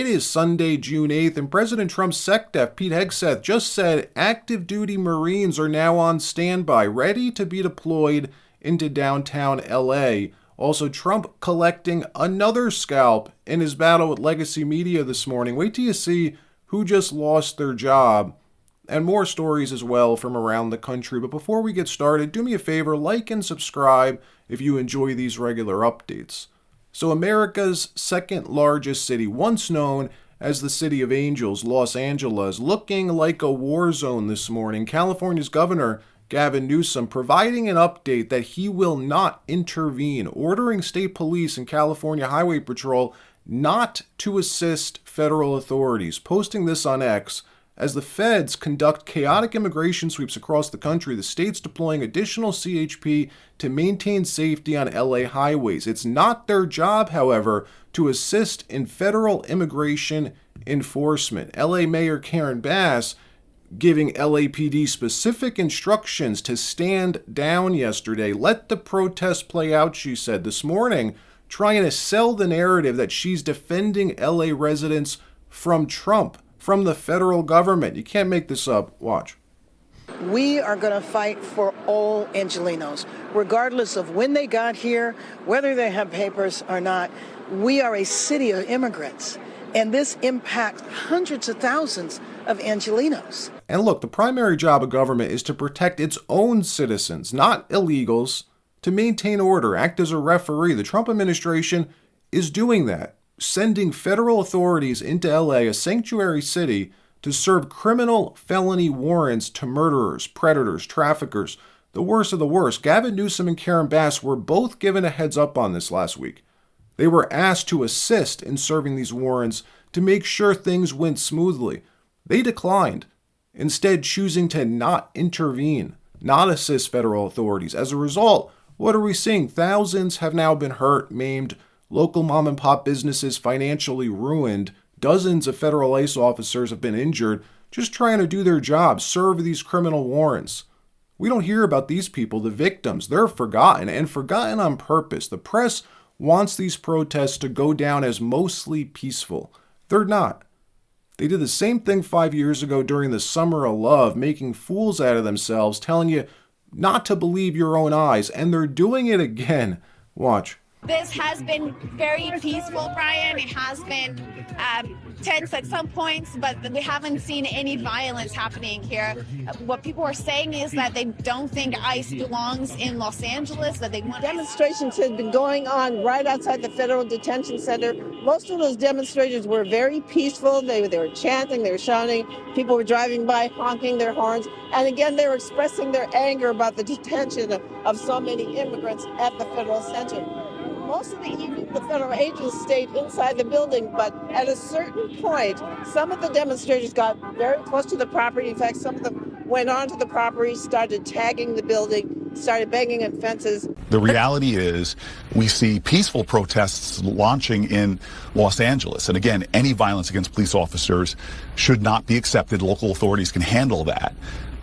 It is Sunday, June 8th, and President Trump's SecDef, Pete Hegseth, just said active duty Marines are now on standby, ready to be deployed into downtown LA. Also, Trump collecting another scalp in his battle with legacy media this morning. Wait till you see who just lost their job. And more stories as well from around the country. But before we get started, do me a favor, like and subscribe if you enjoy these regular updates. So America's second largest city, once known as the City of Angels, Los Angeles, looking like a war zone this morning. California's Governor Gavin Newsom providing an update that he will not intervene, ordering state police and California Highway Patrol not to assist federal authorities, posting this on X. As the feds conduct chaotic immigration sweeps across the country, the state's deploying additional CHP to maintain safety on LA highways. It's not their job, however, to assist in federal immigration enforcement. LA Mayor Karen Bass giving LAPD specific instructions to stand down yesterday. Let the protests play out, she said this morning, trying to sell the narrative that she's defending LA residents from Trump, from the federal government. You can't make this up. Watch. We are going to fight for all Angelenos, regardless of when they got here, whether they have papers or not. We are a city of immigrants, and this impacts hundreds of thousands of Angelenos. And look, the primary job of government is to protect its own citizens, not illegals, to maintain order, act as a referee. The Trump administration is doing that, sending federal authorities into LA, a sanctuary city, to serve criminal felony warrants to murderers, predators, traffickers, the worst of the worst. Gavin Newsom and Karen Bass were both given a heads up on this last week. They were asked to assist in serving these warrants to make sure things went smoothly. They declined, instead choosing to not intervene, not assist federal authorities. As a result, what are we seeing? Thousands have now been hurt, maimed, local mom and pop businesses financially ruined. Dozens of federal ICE officers have been injured just trying to do their job, serve these criminal warrants. We don't hear about these people, the victims. They're forgotten, and forgotten on purpose. The press wants these protests to go down as mostly peaceful. They're not. They did the same thing 5 years ago during the Summer of Love, making fools out of themselves, telling you not to believe your own eyes, and they're doing it again. Watch. This has been very peaceful, Brian. It has been tense at some points, but we haven't seen any violence happening here. What people are saying is that they don't think ICE belongs in Los Angeles, that they want... Demonstrations had been going on right outside the Federal Detention Center. Most of those demonstrators were very peaceful. They were chanting, they were shouting. People were driving by, honking their horns. And again, they were expressing their anger about the detention of so many immigrants at the Federal Center. Most of the federal agents stayed inside the building, but at a certain point, some of the demonstrators got very close to the property. In fact, some of them went onto the property, started tagging the building, started banging on fences. The reality is we see peaceful protests launching in Los Angeles. And again, any violence against police officers should not be accepted. Local authorities can handle that.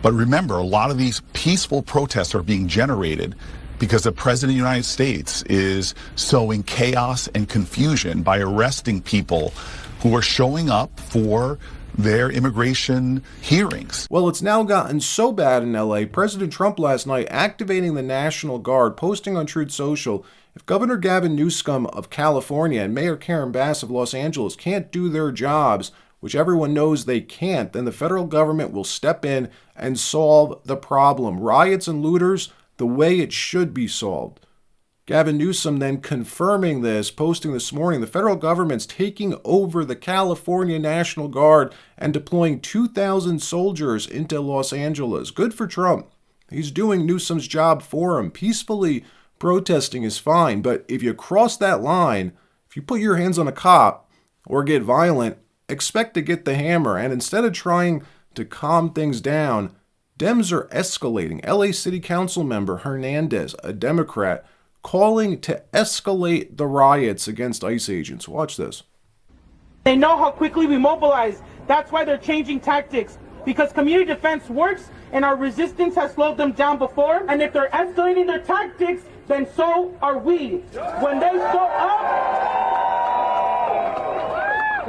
But remember, a lot of these peaceful protests are being generated because the President of the United States is sowing chaos and confusion by arresting people who are showing up for their immigration hearings. Well, it's now gotten so bad in LA, President Trump last night activating the National Guard, posting on Truth Social, if Governor Gavin Newsom of California and Mayor Karen Bass of Los Angeles can't do their jobs, which everyone knows they can't, then the federal government will step in and solve the problem. Riots and looters, the way it should be solved. Gavin Newsom then confirming this, posting this morning, the federal government's taking over the California National Guard and deploying 2,000 soldiers into Los Angeles. Good for Trump. He's doing Newsom's job for him. Peacefully protesting is fine, but if you cross that line, if you put your hands on a cop or get violent, expect to get the hammer. And instead of trying to calm things down, Dems are escalating. LA City Council member Hernandez, a Democrat, calling to escalate the riots against ICE agents. Watch this. They know how quickly we mobilize. That's why they're changing tactics. Because community defense works and our resistance has slowed them down before. And if they're escalating their tactics, then so are we. When they show up,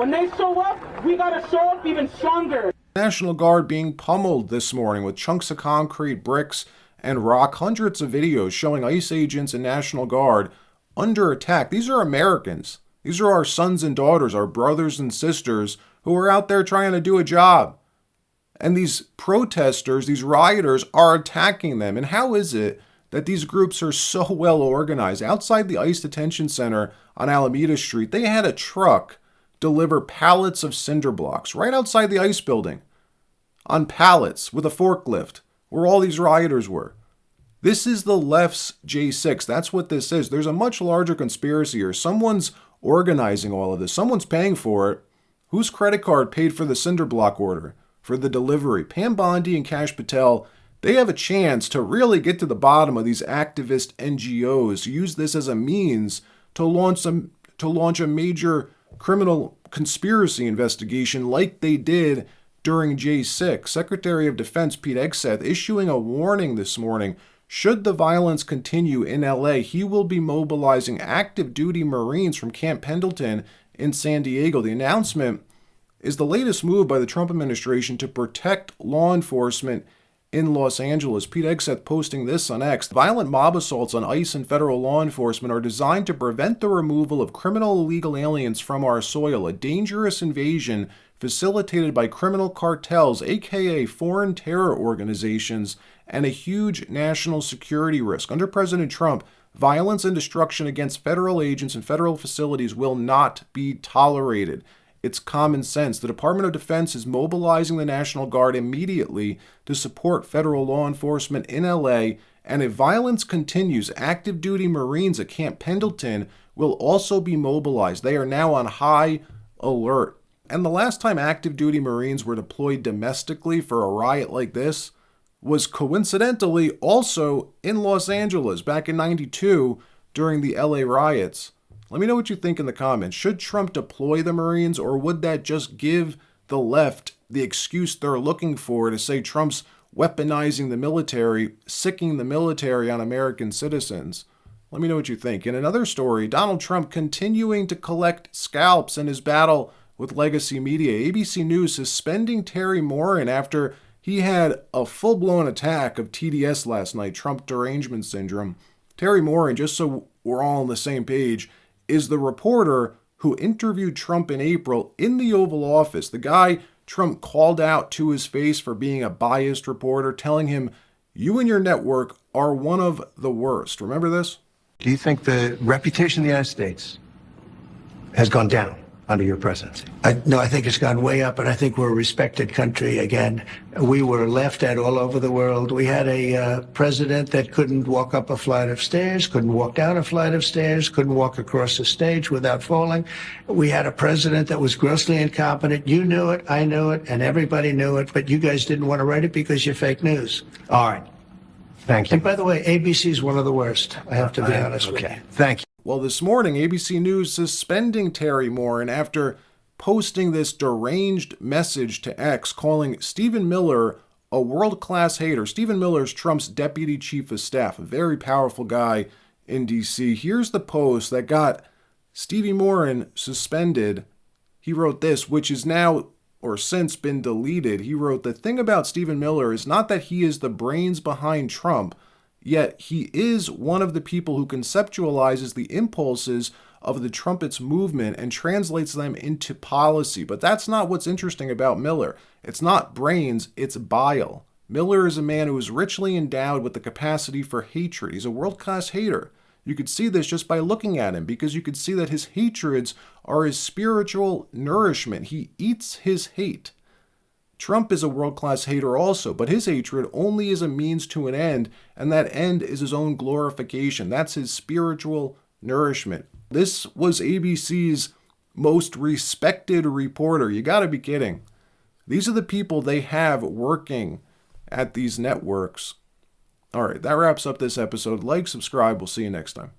When they show up, we gotta show up even stronger. National Guard being pummeled this morning with chunks of concrete, bricks, and rock. Hundreds of videos showing ICE agents and National Guard under attack. These are Americans. These are our sons and daughters, our brothers and sisters who are out there trying to do a job. And these protesters, these rioters, are attacking them. And how is it that these groups are so well organized? Outside the ICE detention center on Alameda Street, they had a truck deliver pallets of cinder blocks right outside the ICE building on pallets with a forklift where all these rioters were. This is the left's J6. That's what this is. There's a much larger conspiracy here. Someone's organizing all of this. Someone's paying for it. Whose credit card paid for the cinder block order, for the delivery? Pam Bondi and Kash Patel, they have a chance to really get to the bottom of these activist NGOs, use this as a means to launch a major criminal conspiracy investigation like they did during J6. Secretary of Defense Pete Hegseth issuing a warning this morning. Should the violence continue in LA, he will be mobilizing active duty Marines from Camp Pendleton in San Diego. The announcement is the latest move by the Trump administration to protect law enforcement in Los Angeles. Pete Hegseth posting this on X. Violent mob assaults on ICE and federal law enforcement are designed to prevent the removal of criminal illegal aliens from our soil, a dangerous invasion facilitated by criminal cartels, aka foreign terror organizations, and a huge national security risk. Under President Trump, violence and destruction against federal agents and federal facilities will not be tolerated. It's common sense. The Department of Defense is mobilizing the National Guard immediately to support federal law enforcement in LA, and if violence continues, active duty Marines at Camp Pendleton will also be mobilized. They are now on high alert. And the last time active duty Marines were deployed domestically for a riot like this was coincidentally also in Los Angeles back in '92 during the LA riots. Let me know what you think in the comments. Should Trump deploy the Marines, or would that just give the left the excuse they're looking for to say Trump's weaponizing the military, sicking the military on American citizens? Let me know what you think. In another story, Donald Trump continuing to collect scalps in his battle with legacy media. ABC News suspending Terry Morin after he had a full-blown attack of TDS last night, Trump derangement syndrome. Terry Morin, just so we're all on the same page, is the reporter who interviewed Trump in April in the Oval Office. The guy Trump called out to his face for being a biased reporter, telling him, "You and your network are one of the worst." Remember this? Do you think the reputation of the United States has gone down under your presidency? No, I think it's gone way up, and I think we're a respected country again. We were laughed at all over the world. We had a president that couldn't walk up a flight of stairs, couldn't walk down a flight of stairs, couldn't walk across a stage without falling. We had a president that was grossly incompetent. You knew it, I knew it, and everybody knew it, but you guys didn't want to write it because you're fake news. All right. Thank you. And by the way, ABC is one of the worst. I have to be honest with you. Thank you. Well, this morning, ABC News suspending Terry Morin after posting this deranged message to X calling Stephen Miller a world-class hater. Stephen Miller is Trump's deputy chief of staff, a very powerful guy in D.C. Here's the post that got Stevie Morin suspended. He wrote this, which is now or since been deleted. He wrote, "The thing about Stephen Miller is not that he is the brains behind Trump, yet he is one of the people who conceptualizes the impulses of the Trumpets movement and translates them into policy." But that's not what's interesting about Miller. It's not brains, it's bile. Miller is a man who is richly endowed with the capacity for hatred. He's a world-class hater. You could see this just by looking at him, because you could see that his hatreds are his spiritual nourishment. He eats his hate. Trump is a world-class hater also, but his hatred only is a means to an end, and that end is his own glorification. That's his spiritual nourishment. This was ABC's most respected reporter. You gotta be kidding. These are the people they have working at these networks. All right, that wraps up this episode. Like, subscribe. We'll see you next time.